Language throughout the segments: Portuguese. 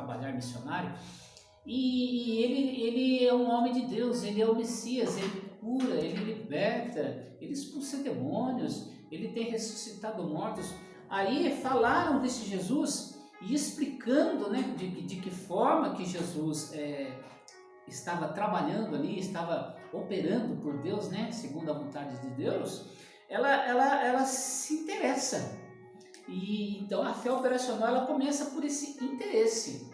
trabalhar missionário, e ele é um homem de Deus, ele é o Messias, ele cura, ele liberta, ele expulsa demônios, ele tem ressuscitado mortos. Aí falaram desse Jesus e explicando, né, de que forma que Jesus estava trabalhando ali, estava operando por Deus, né, segundo a vontade de Deus. Ela se interessa. E então a fé operacional ela começa por esse interesse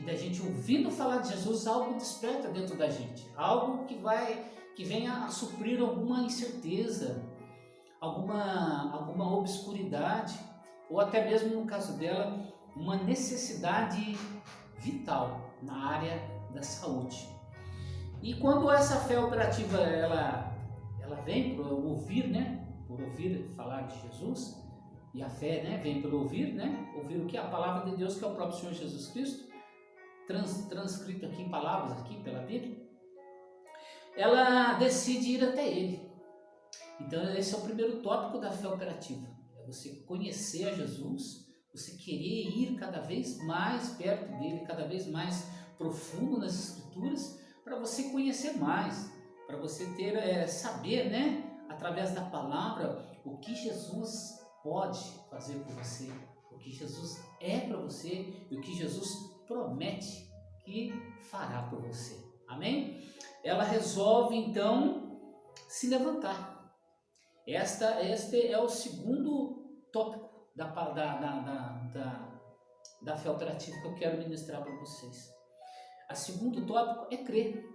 da gente ouvindo falar de Jesus, algo desperta dentro da gente, algo que venha a suprir alguma incerteza, alguma obscuridade, ou até mesmo no caso dela, uma necessidade vital na área da saúde. E quando essa fé operativa ela vem por ouvir, né, por ouvir falar de Jesus, e a fé, né, vem pelo ouvir, né, ouvir o que? A palavra de Deus, que é o próprio Senhor Jesus Cristo, transcrito aqui em palavras, aqui pela Bíblia, ela decide ir até Ele. Então esse é o primeiro tópico da fé operativa, é você conhecer a Jesus, você querer ir cada vez mais perto dele, cada vez mais profundo nas Escrituras, para você conhecer mais, para você ter, saber, né, através da palavra, o que Jesus pode fazer por você, o que Jesus é para você e o que Jesus promete que fará por você. Amém? Ela resolve então se levantar. Este é o segundo tópico da fé operativa que eu quero ministrar para vocês. O segundo tópico é crer.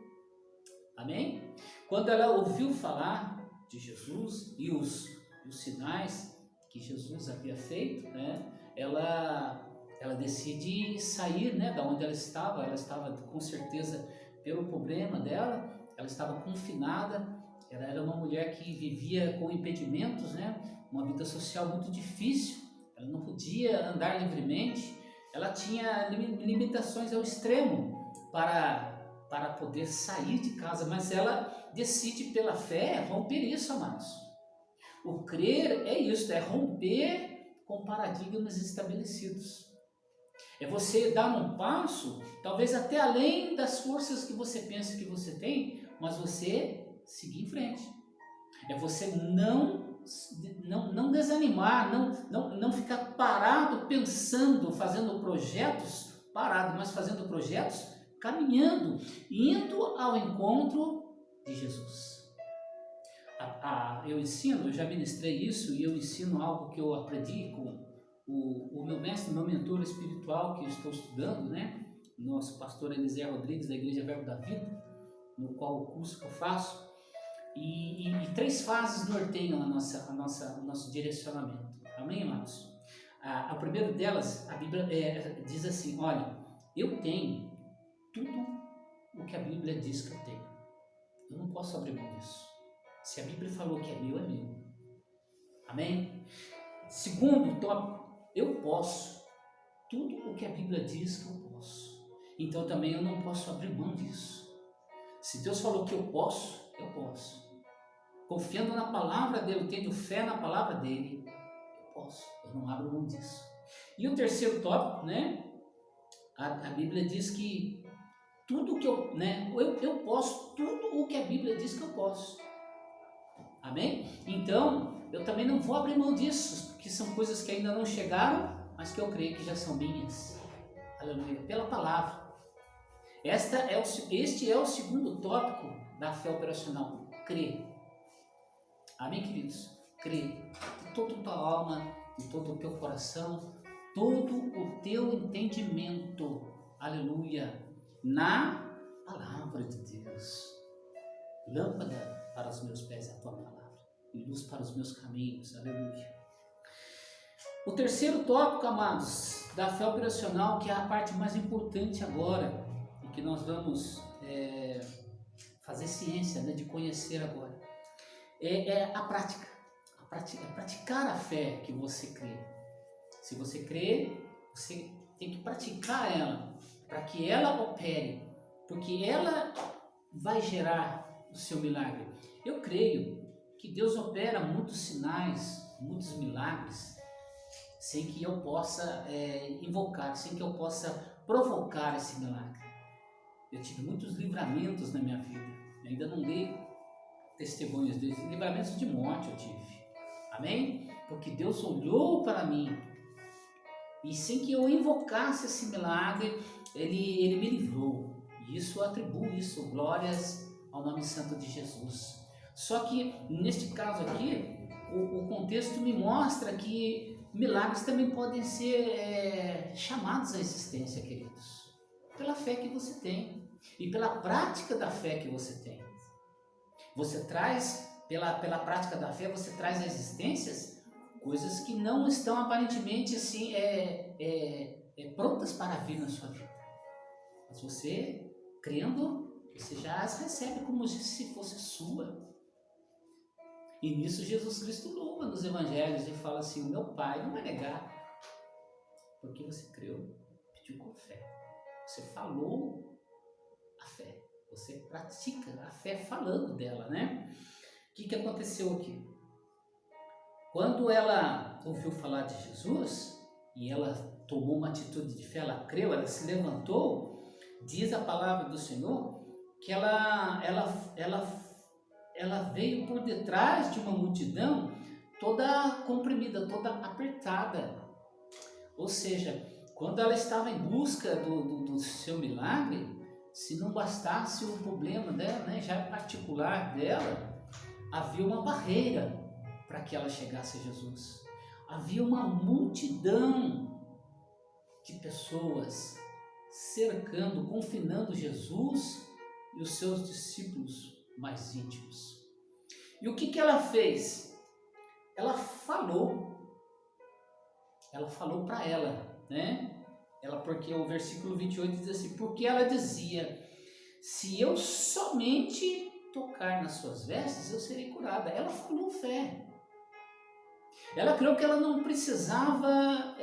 Amém? Quando ela ouviu falar de Jesus e os sinais que Jesus havia feito, né, ela decide sair, né, da onde ela estava com certeza pelo problema dela, ela estava confinada, ela era uma mulher que vivia com impedimentos, né, uma vida social muito difícil, ela não podia andar livremente, ela tinha limitações ao extremo para poder sair de casa, mas ela decide pela fé romper isso, amados. O crer é isso, é romper com paradigmas estabelecidos. É você dar um passo, talvez até além das forças que você pensa que você tem, mas você seguir em frente. É você não desanimar, não ficar parado pensando, fazendo projetos parado, mas fazendo projetos caminhando, indo ao encontro de Jesus. Eu já ministrei isso e eu ensino algo que eu aprendi com o meu mestre, meu mentor espiritual que eu estou estudando, né? Nosso pastor Eliseu Rodrigues da Igreja Verbo da Vida, no qual o curso que eu faço. E 3 fases norteiam o nosso direcionamento. Amém, amados? A primeira delas, a Bíblia diz assim: olha, eu tenho tudo o que a Bíblia diz que eu tenho. Eu não posso abrir mão disso. Se a Bíblia falou que é meu, é meu. Amém? Segundo tópico, eu posso tudo o que a Bíblia diz que eu posso. Então também eu não posso abrir mão disso. Se Deus falou que eu posso, eu posso. Confiando na palavra dele, tendo fé na palavra dele, eu posso. Eu não abro mão disso. E o terceiro tópico, né? A Bíblia diz que tudo que eu posso tudo o que a Bíblia diz que eu posso. Amém? Então, eu também não vou abrir mão disso, que são coisas que ainda não chegaram, mas que eu creio que já são minhas. Aleluia. Pela palavra. Este é o segundo tópico da fé operacional. Crer. Amém, queridos? Crer de toda a tua alma, de todo o teu coração, todo o teu entendimento. Aleluia. Na palavra de Deus. Lâmpada para os meus pés é a tua palavra e luz para os meus caminhos. Aleluia. O terceiro tópico, amados, da fé operacional, que é a parte mais importante agora e que nós vamos fazer ciência, né, de conhecer agora, é a prática. É praticar a fé que você crê. Se você crê, você tem que praticar ela para que ela opere, porque ela vai gerar o seu milagre. Eu creio que Deus opera muitos sinais, muitos milagres sem que eu possa invocar, sem que eu possa provocar esse milagre. Eu tive muitos livramentos na minha vida, eu ainda não dei testemunhos desses livramentos de morte eu tive, amém? Porque Deus olhou para mim e sem que eu invocasse esse milagre, Ele me livrou. E isso eu atribuo isso, glórias ao nome santo de Jesus. Só que neste caso aqui, o contexto me mostra que milagres também podem ser chamados à existência, queridos, pela fé que você tem e pela prática da fé que você tem. Você traz, pela prática da fé, você traz à existência coisas que não estão aparentemente assim, prontas para vir na sua vida. Mas você, crendo, você já as recebe como se fosse sua. E nisso Jesus Cristo louva nos evangelhos e fala assim: o meu Pai não vai negar, porque você creu, pediu com fé. Você falou a fé, você pratica a fé falando dela, né? O que aconteceu aqui? Quando ela ouviu falar de Jesus e ela tomou uma atitude de fé, ela creu, ela se levantou, diz a palavra do Senhor que ela veio por detrás de uma multidão toda comprimida, toda apertada. Ou seja, quando ela estava em busca do seu milagre, se não bastasse o problema dela, né, já particular dela, havia uma barreira para que ela chegasse a Jesus. Havia uma multidão de pessoas cercando, confinando Jesus e os seus discípulos mais íntimos. E o que ela fez? Ela falou para ela, né? Porque o versículo 28 diz assim: porque ela dizia: se eu somente tocar nas suas vestes, eu serei curada. Ela falou fé. Ela creu que ela não precisava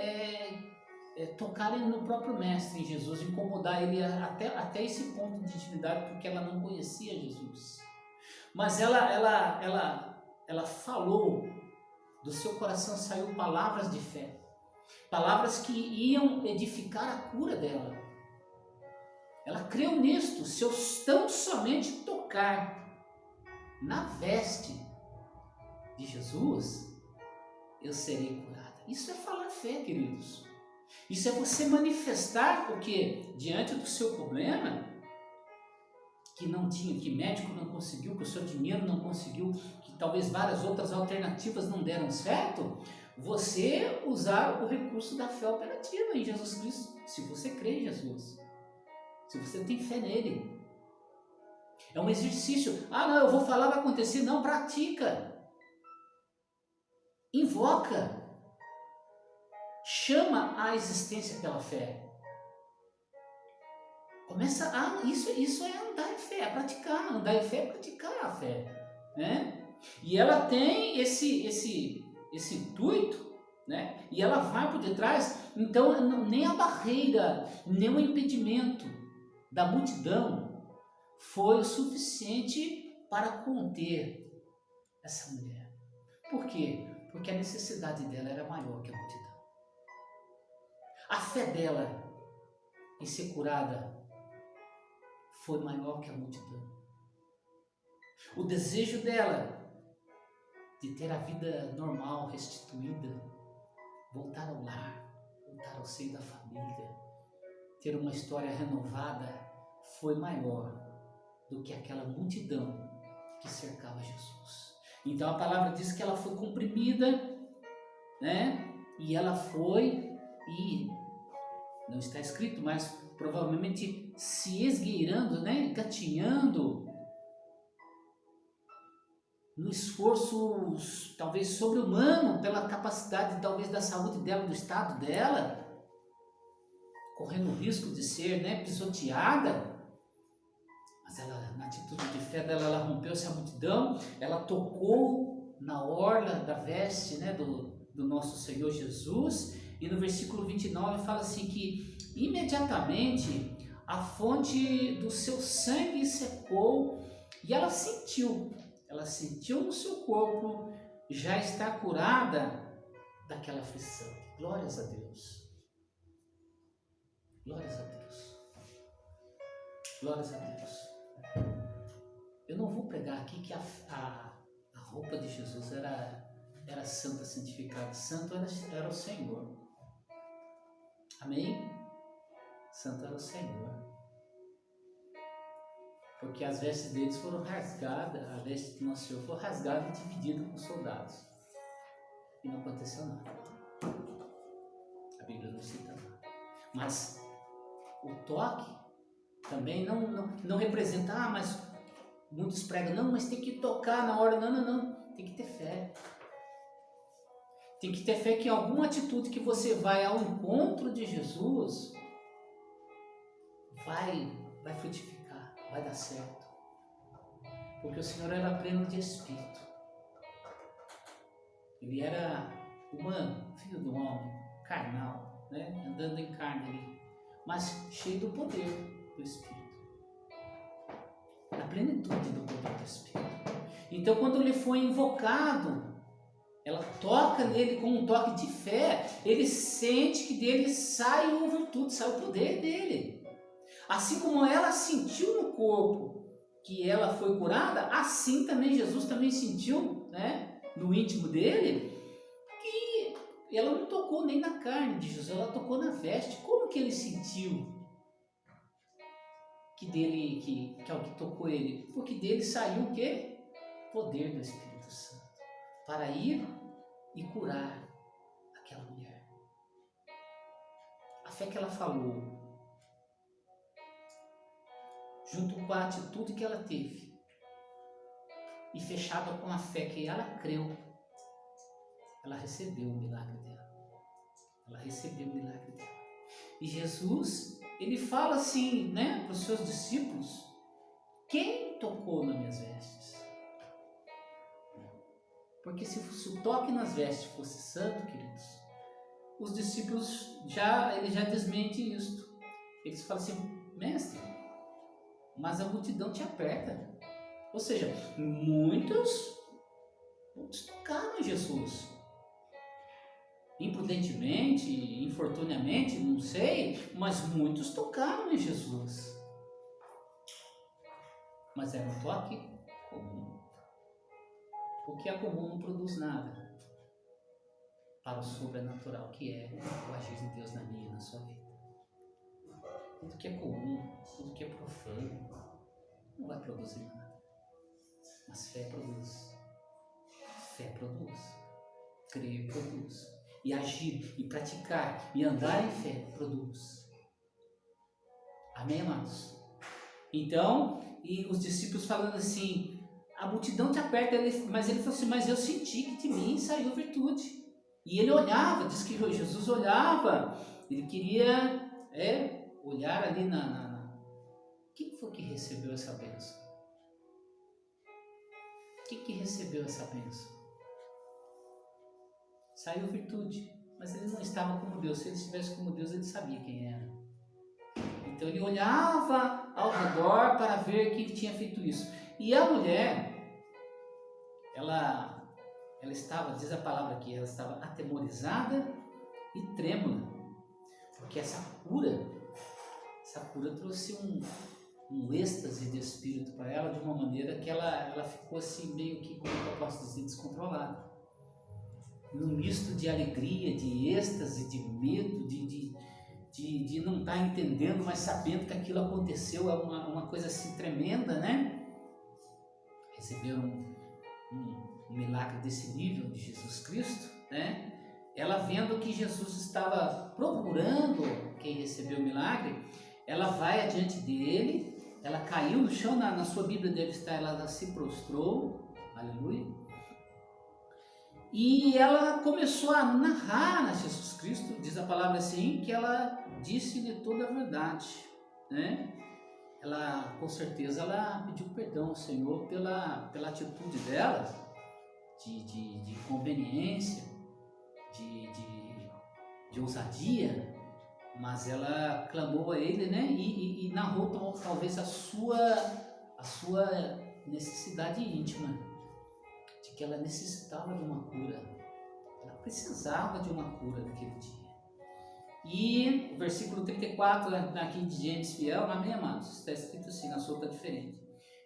tocar no próprio mestre, em Jesus, incomodar ele até esse ponto de intimidade, porque ela não conhecia Jesus. Mas ela falou, do seu coração saiu palavras de fé, palavras que iam edificar a cura dela. Ela creu nisto: se eu tão somente tocar na veste de Jesus, eu serei curada. Isso é falar fé, queridos. Isso é você manifestar o que? Diante do seu problema, que não tinha, que médico não conseguiu, que o seu dinheiro não conseguiu, que talvez várias outras alternativas não deram certo, você usar o recurso da fé operativa em Jesus Cristo, se você crê em Jesus, se você tem fé nele. É um exercício. Ah, não, eu vou falar, vai acontecer. Não, pratica. Invoca. Chama a existência pela fé. Começa a... Isso é andar em fé, é praticar. Andar em fé é praticar a fé, né? E ela tem esse intuito, né? E ela vai por detrás. Então, nem a barreira, nem o impedimento da multidão foi o suficiente para conter essa mulher. Por quê? Porque a necessidade dela era maior que a multidão. A fé dela em ser curada foi maior que a multidão. O desejo dela de ter a vida normal, restituída, voltar ao lar, voltar ao seio da família, ter uma história renovada, foi maior do que aquela multidão que cercava Jesus. Então a palavra diz que ela foi comprimida, né? E ela foi e não está escrito, mas provavelmente se esgueirando, né? Gatinhando no esforço talvez sobre-humano pela capacidade talvez da saúde dela, do estado dela, correndo o risco de ser, né, pisoteada. Mas ela, na atitude de fé dela, ela rompeu-se a multidão, ela tocou na orla da veste, né, do nosso Senhor Jesus, e no versículo 29 fala assim que imediatamente a fonte do seu sangue secou e ela sentiu no seu corpo já estar curada daquela aflição. Glórias a Deus. Glórias a Deus. Glórias a Deus. Eu não vou pregar aqui que a roupa de Jesus era santa, santificada. Santo era o Senhor. Amém? Santo era o Senhor. Porque as vestes deles foram rasgadas, a veste do nosso Senhor foi rasgada e dividida com os soldados. E não aconteceu nada. A Bíblia não cita nada. Mas o toque também não representa, mas muitos pregam, não, mas tem que tocar na hora. Não. Tem que ter fé. Tem que ter fé que em alguma atitude que você vai ao encontro de Jesus vai frutificar, vai dar certo. Porque o Senhor era pleno de Espírito. Ele era humano, filho do homem, carnal, né? Andando em carne ali, mas cheio do poder do Espírito. A plenitude do poder do Espírito. Então, quando ele foi invocado, ela toca nele com um toque de fé, ele sente que dele sai uma virtude, sai o poder dele. Assim como ela sentiu no corpo que ela foi curada, assim também Jesus também sentiu, né, no íntimo dele, que ela não tocou nem na carne de Jesus, ela tocou na veste. Como que ele sentiu que alguém tocou ele? Porque dele saiu o quê? Poder do Espírito Santo para ir e curar aquela mulher. A fé que ela falou, junto com a atitude que ela teve, e fechada com a fé que ela creu, ela recebeu o milagre dela. Ela recebeu o milagre dela. E Jesus, ele fala assim, né, para os seus discípulos: quem tocou nas minhas vestes? Porque se o toque nas vestes fosse santo, queridos, os discípulos já desmentem isso. Eles falam assim: mestre, mas a multidão te aperta. Ou seja, muitos tocaram em Jesus. Imprudentemente, infortuneamente, não sei, mas muitos tocaram em Jesus. Mas era um toque comum. O que é comum não produz nada para o sobrenatural, que é o agir de Deus na minha e na sua vida. Tudo que é comum, tudo que é profano, não vai produzir nada. Mas fé produz. Fé produz. Crer produz. E agir, e praticar, e andar em fé produz. Amém, amados? Então, e os discípulos falando assim, a multidão te aperta, mas ele falou assim, mas eu senti que de mim saiu virtude. E ele olhava, diz que Jesus olhava, ele queria olhar ali Quem foi que recebeu essa bênção? Quem que recebeu essa bênção? Saiu virtude, mas ele não estava como Deus. Se ele estivesse como Deus, ele sabia quem era. Então ele olhava ao redor para ver quem tinha feito isso. E a mulher, ela estava, diz a palavra aqui, ela estava atemorizada e trêmula. Porque essa cura trouxe um êxtase de espírito para ela, de uma maneira que ela ficou assim, meio que, como eu posso dizer, descontrolada. Num misto de alegria, de êxtase, de medo, de não estar entendendo, mas sabendo que aquilo aconteceu, é uma coisa assim tremenda, né? Receber um milagre desse nível de Jesus Cristo, né? Ela vendo que Jesus estava procurando quem recebeu o milagre, ela vai adiante dele, ela caiu no chão, na sua Bíblia deve estar, ela se prostrou, aleluia, e ela começou a narrar a Jesus Cristo, diz a palavra assim, que ela disse-lhe toda a verdade, né? Ela, com certeza, ela pediu perdão ao Senhor pela atitude dela, de conveniência, de ousadia, mas ela clamou a ele, né? E narrou talvez a sua necessidade íntima, de que ela necessitava de uma cura, Ela precisava de uma cura naquele dia. E o versículo 34, na King James fiel, amém, amados? Está escrito assim, na sua está diferente.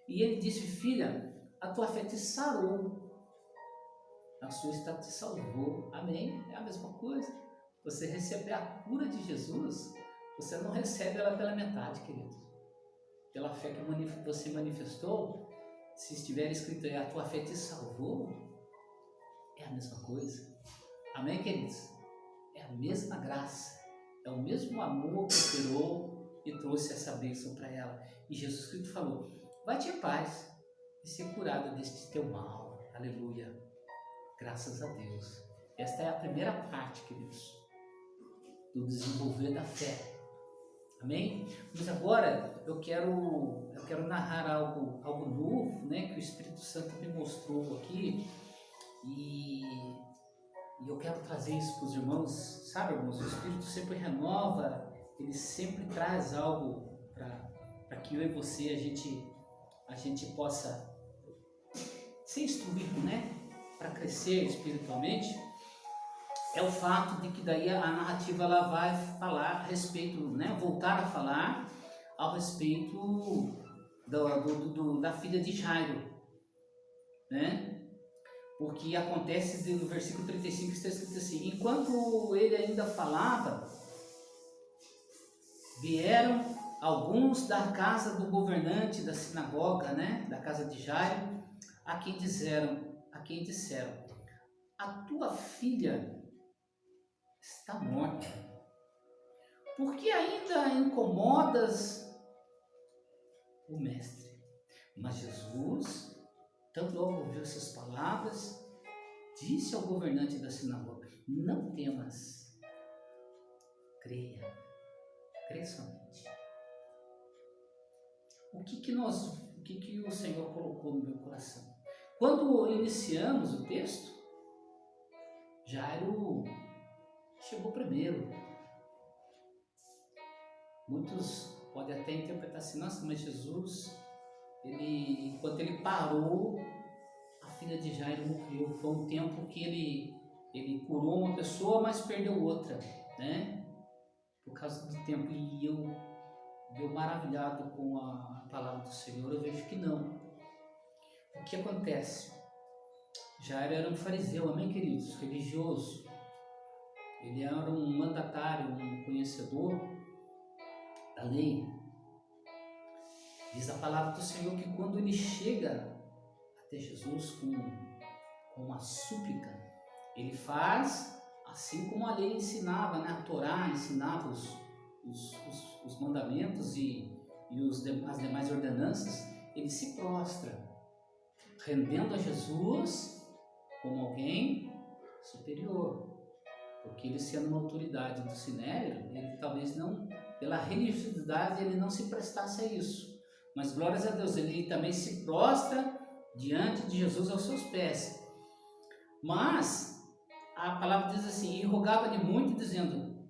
E ele disse: filha, a tua fé te sarou, a sua está te salvou. Amém? É a mesma coisa. Você receber a cura de Jesus, você não recebe ela pela metade, queridos. Pela fé que você manifestou, se estiver escrito aí, a tua fé te salvou, é a mesma coisa. Amém, queridos? É a mesma graça, é o mesmo amor que operou e trouxe essa bênção para ela. E Jesus Cristo falou: vai-te em paz e ser curada deste teu mal. Aleluia. Graças a Deus. Esta é a primeira parte, queridos, do desenvolver da fé. Amém? Mas agora eu quero narrar algo novo, né, que o Espírito Santo me mostrou aqui, e eu quero trazer isso para os irmãos. Sabe, irmãos, o Espírito sempre renova, ele sempre traz algo para que eu e você a gente possa ser instruído, né, para crescer espiritualmente. É o fato de que daí a narrativa ela vai falar a respeito, né, voltar a falar ao respeito da filha de Jairo, né? Porque acontece no versículo 35, está escrito assim: enquanto ele ainda falava, vieram alguns da casa do governante da sinagoga, né, da casa de Jairo, a quem disseram, a tua filha está morta. Por que ainda incomodas o mestre? Mas Jesus, tanto logo ouviu essas palavras, disse ao governante da sinagoga: não temas, creia somente. O que o Senhor colocou no meu coração? Quando iniciamos o texto, Jairo chegou primeiro. Muitos podem até interpretar assim: nossa, mas Jesus, enquanto ele parou, a filha de Jairo morreu. Foi um tempo que ele curou uma pessoa, mas perdeu outra, né? Por causa do tempo. E eu maravilhado com a palavra do Senhor, eu vejo que não. O que acontece? Jairo era um fariseu, amém, queridos? Religioso. Ele era um mandatário, um conhecedor da lei. Diz a palavra do Senhor que quando ele chega até Jesus com uma súplica, ele faz assim como a lei ensinava, né? A Torá ensinava os mandamentos e as demais ordenanças. Ele se prostra, rendendo a Jesus como alguém superior, porque ele, sendo uma autoridade do Sinédrio, ele talvez não, pela religiosidade, ele não se prestasse a isso, mas glórias a Deus, ele também se prostra diante de Jesus aos seus pés. Mas a palavra diz assim: e rogava-lhe muito, dizendo: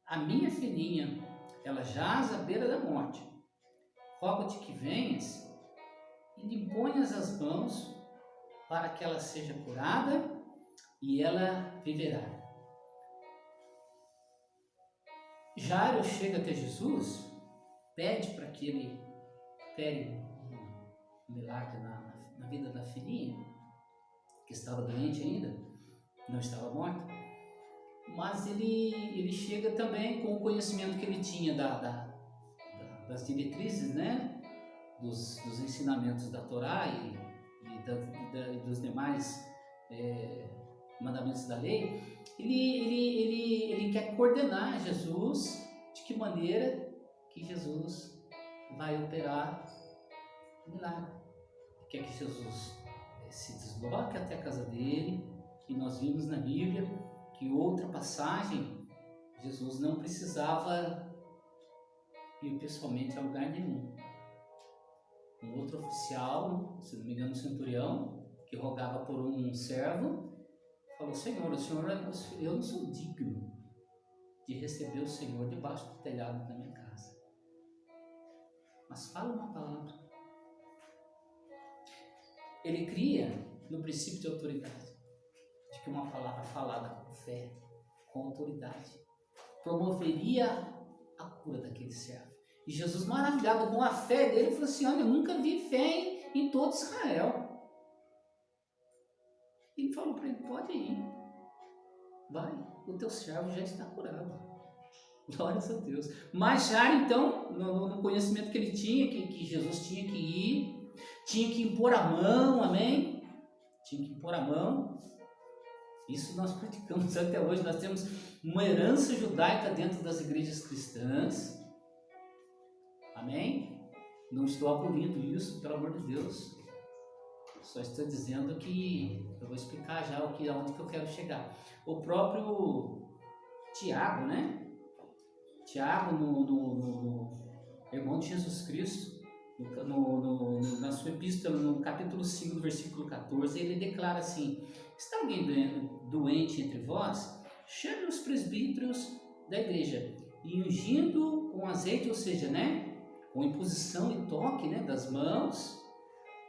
a minha filhinha, ela jaz à beira da morte, rogo-te que venhas e lhe ponhas as mãos para que ela seja curada e ela viverá. Jairo chega até Jesus, pede para que ele opere um milagre na vida da filhinha, que estava doente ainda, não estava morta, mas ele chega também com o conhecimento que ele tinha das diretrizes, né, dos ensinamentos da Torá e dos demais mandamentos da lei. Ele quer coordenar Jesus de que maneira que Jesus vai operar o milagre. Quer que Jesus se desloque até a casa dele, e nós vimos na Bíblia que outra passagem, Jesus não precisava ir pessoalmente a lugar nenhum. Um outro oficial, se não me engano, um centurião, que rogava por um servo, falou: Senhor, eu não sou digno de receber o Senhor debaixo do telhado da minha casa, mas fala uma palavra. Ele cria no princípio de autoridade, de de que uma palavra falada com fé, com autoridade, promoveria a cura daquele servo. E Jesus, maravilhado com a fé dele, falou assim: olha, eu nunca vi fé em todo Israel. Ele falou para ele: pode ir, vai, o teu servo já está curado. Glórias a Deus. Mas já então, no conhecimento que ele tinha, que Jesus tinha que ir, tinha que impor a mão, amém? Tinha que impor a mão. Isso nós praticamos até hoje. Nós temos uma herança judaica dentro das igrejas cristãs. Amém? Não estou abolindo isso, pelo amor de Deus. Só estou dizendo que eu vou explicar já aonde que eu quero chegar. O próprio Tiago, né? Tiago, no irmão de Jesus Cristo, na sua epístola, no capítulo 5, no versículo 14, ele declara assim: está alguém doente entre vós? Chame os presbíteros da igreja e ungindo com azeite, ou seja, né, com imposição e toque, né, das mãos,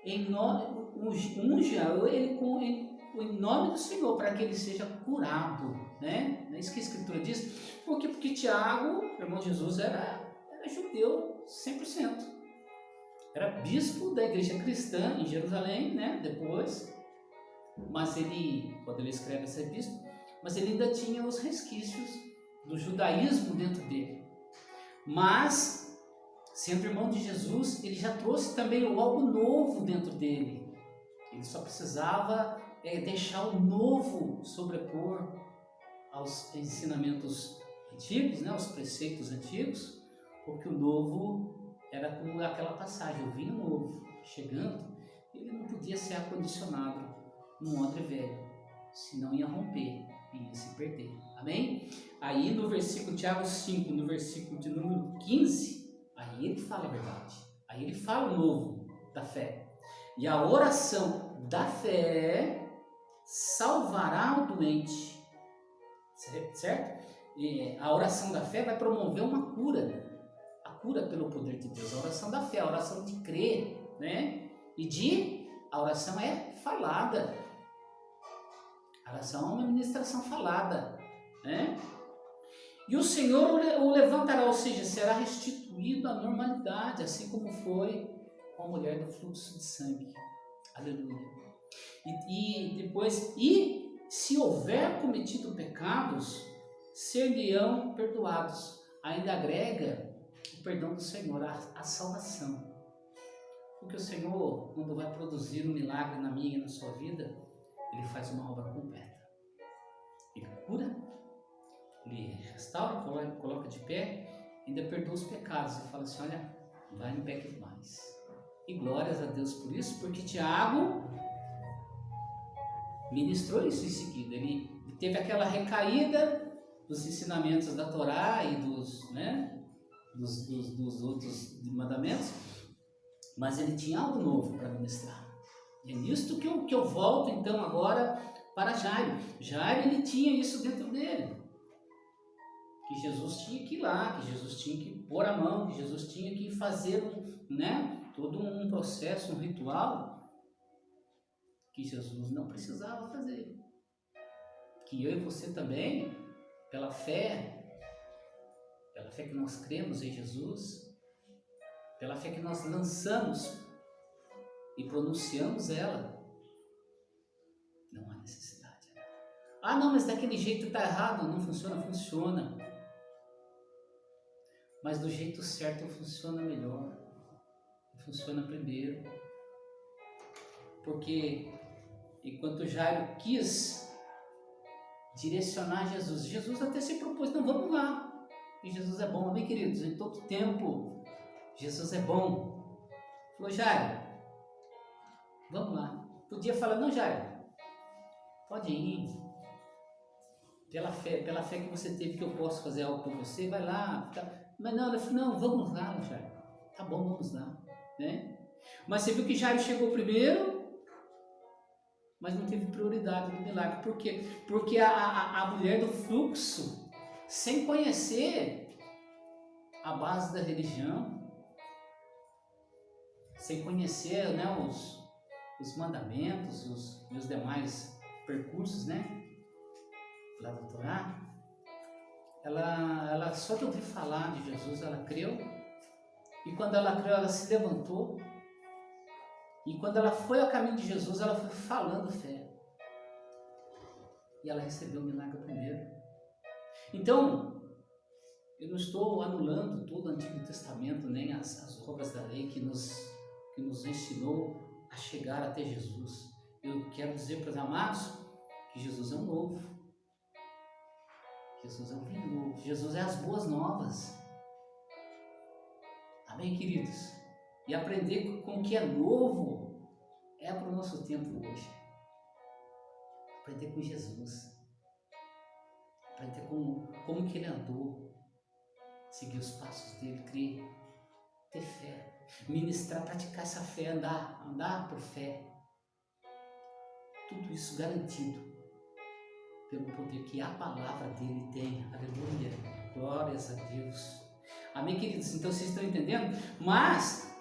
unja ele em nome do Senhor, para que ele seja curado, né? Não é isso que a Escritura diz. Porque Tiago, irmão de Jesus, era judeu 100%. Era bispo da igreja cristã em Jerusalém, né? Depois, mas quando ele escreve essa epístola, mas ele ainda tinha os resquícios do judaísmo dentro dele. Mas, sendo irmão de Jesus, ele já trouxe também algo novo dentro dele. Ele só precisava deixar o novo sobrepor aos ensinamentos antigos, né, aos preceitos antigos, porque o novo era como aquela passagem, o vinho novo chegando, ele não podia ser acondicionado num odre velho, senão ia romper e ia se perder. Amém? Aí no versículo Tiago 5, no versículo de número 15, aí ele fala a verdade, aí ele fala o novo da fé. E a oração da fé salvará o doente, certo? E a oração da fé vai promover uma cura, a cura pelo poder de Deus. A oração da fé, a oração de crer, né? A oração é falada. A oração é uma ministração falada, né? E o Senhor o levantará, ou seja, será restituído à normalidade, assim como foi com a mulher do fluxo de sangue. Aleluia. E depois, se houver cometido pecados, ser-lhe-ão perdoados. Ainda agrega o perdão do Senhor, a salvação. Porque o Senhor, quando vai produzir um milagre na minha e na sua vida, Ele faz uma obra completa. Ele cura, Ele restaura, coloca de pé, ainda perdoa os pecados e fala assim: olha, vai, não peque mais. E glórias a Deus por isso, porque Tiago ministrou isso em seguida. Ele teve aquela recaída dos ensinamentos da Torá e dos outros mandamentos, mas ele tinha algo novo para ministrar. E é nisto que eu volto então agora para Jairo. Jairo, ele tinha isso dentro dele, que Jesus tinha que ir lá, que Jesus tinha que pôr a mão, que Jesus tinha que fazer todo um processo, um ritual que Jesus não precisava fazer, que eu e você também, pela fé que nós cremos em Jesus, pela fé que nós lançamos e pronunciamos ela, não há necessidade. Ah, não, mas daquele jeito está errado, não funciona. Funciona, mas do jeito certo funciona melhor, funciona primeiro, porque enquanto Jairo quis direcionar Jesus até se propôs: não, vamos lá. E Jesus é bom, amém, queridos? Em todo tempo, Jesus é bom. Falou: Jairo, vamos lá. Podia falar: não, Jairo, pode ir. Pela fé que você teve, que eu posso fazer algo por você, vai lá. Mas não, ele falou: não, vamos lá, Jairo. Tá bom, vamos lá. Né? Mas você viu que Jairo chegou primeiro, mas não teve prioridade no milagre. Por quê? Porque a mulher do fluxo, sem conhecer a base da religião, sem conhecer os mandamentos e os demais percursos, né, lá da Torá, ela só de ouvir falar de Jesus, ela creu. E quando ela creu, ela se levantou. E quando ela foi ao caminho de Jesus, ela foi falando fé. E ela recebeu o milagre primeiro. Então, eu não estou anulando todo o Antigo Testamento, nem as obras da lei que nos ensinou a chegar até Jesus. Eu quero dizer para os amados que Jesus é um novo. Jesus é um vinho novo. Jesus é as boas novas. Amém, queridos? E aprender com o que é novo é para o nosso tempo hoje. Aprender com Jesus. Aprender como que ele andou. Seguir os passos dele, crer, ter fé. Ministrar, praticar essa fé, andar por fé. Tudo isso garantido pelo poder que a palavra dele tem. Aleluia. Glórias a Deus. Amém, queridos? Então vocês estão entendendo? Mas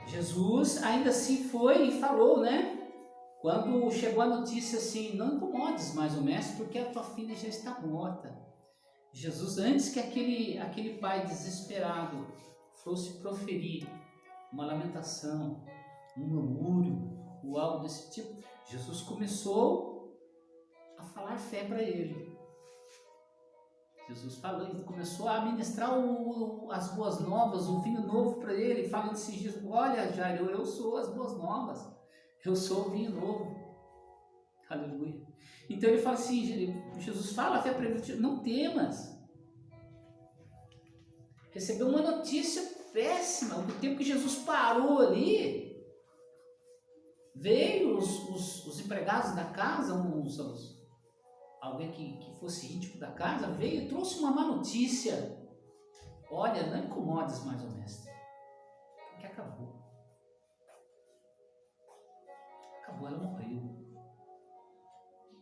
Jesus ainda assim foi e falou, né? Quando chegou a notícia assim, não incomodes mais o mestre, porque a tua filha já está morta. Jesus, antes que aquele pai desesperado fosse proferir uma lamentação, um murmúrio ou algo desse tipo, Jesus começou a falar fé para ele. Jesus falou, começou a ministrar as boas novas, o vinho novo para ele, falando assim, olha Jairo, eu sou as boas novas, eu sou o vinho novo. Aleluia. Então ele fala assim, Jesus fala fé para ele, não temas. Recebeu uma notícia péssima, o tempo que Jesus parou ali, veio os empregados da casa, alguém que fosse íntimo da casa, veio e trouxe uma má notícia. Olha, não incomodes mais o mestre, porque acabou. Acabou, ela morreu.